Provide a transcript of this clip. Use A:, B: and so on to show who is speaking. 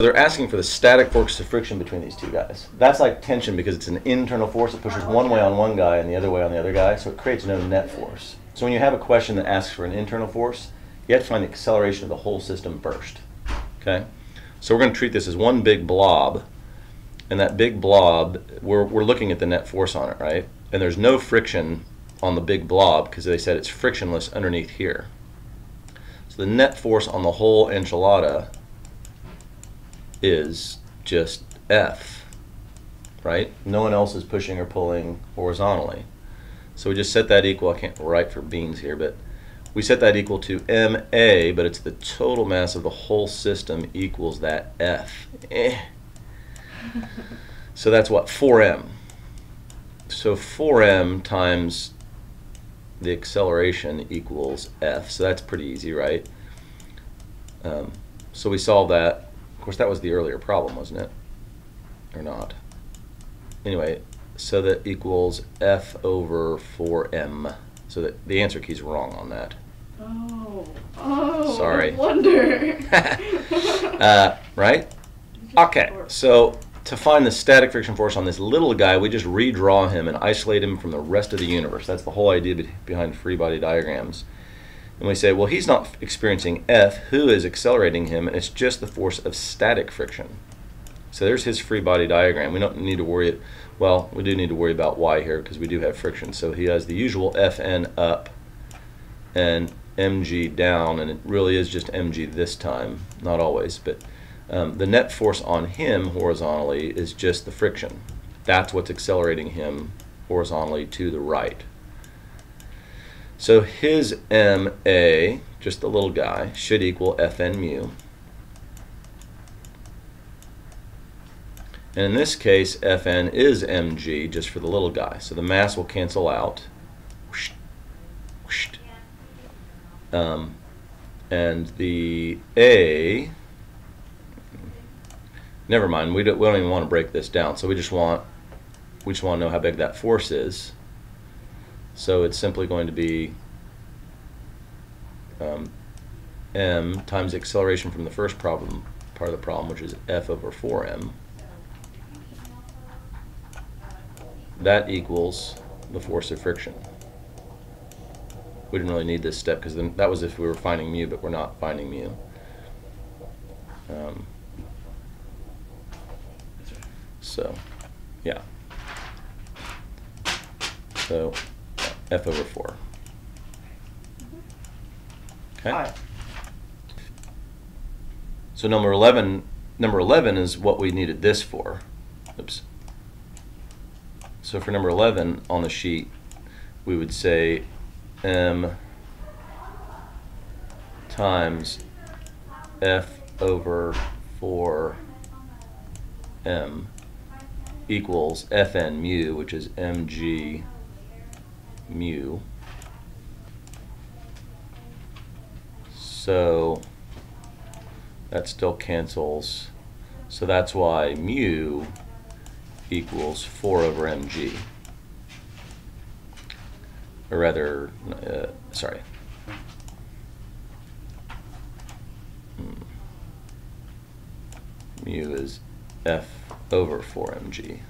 A: they're asking for the static force of friction between these two guys. That's like tension because it's an internal force that pushes one way on one guy and the other way on the other guy, so it creates no net force. So when you have a question that asks for an internal force, you have to find the acceleration of the whole system first. Okay? So we're going to treat this as one big blob, and that big blob, we're looking at the net force on it, right? And there's no friction on the big blob because they said it's frictionless underneath here. So the net force on the whole enchilada is just F, right? No one else is pushing or pulling horizontally. So we just set that equal, I can't write for beans here, but we set that equal to MA, but it's the total mass of the whole system equals that F. So that's what, 4M. So 4M times the acceleration equals F. So that's pretty easy, right? So we solve that. Of course, that was the earlier problem, wasn't it? Or not? Anyway, so that equals F over 4M. So that the answer key is wrong on that.
B: Oh,
A: sorry.
B: No wonder.
A: Right? Okay, so to find the static friction force on this little guy, we just redraw him and isolate him from the rest of the universe. That's the whole idea behind free body diagrams. And we say, well, he's not experiencing F. Who is accelerating him? And it's just the force of static friction. So there's his free body diagram. We don't need to worry, well, we do need to worry about Y here because we do have friction. So he has the usual Fn up and mg down, and it really is just mg this time, not always, but the net force on him horizontally is just the friction. That's what's accelerating him horizontally to the right. So his MA, just the little guy, should equal Fn mu. And in this case, Fn is mg just for the little guy. So the mass will cancel out. And the A, never mind, we don't even want to break this down. So we just want to know how big that force is. So it's simply going to be m times the acceleration from the first part of the problem, which is F over 4m. That equals the force of friction. We didn't really need this step because that was if we were finding mu, but we're not finding mu. So, yeah. So, F over 4. Okay. So number 11 is what we needed this for. Oops. So for number 11 on the sheet, we would say m times F over 4m equals Fn mu, which is mg mu. So that still cancels. So that's why mu equals 4 over mg. Or rather, sorry. Mu is F over 4 mg.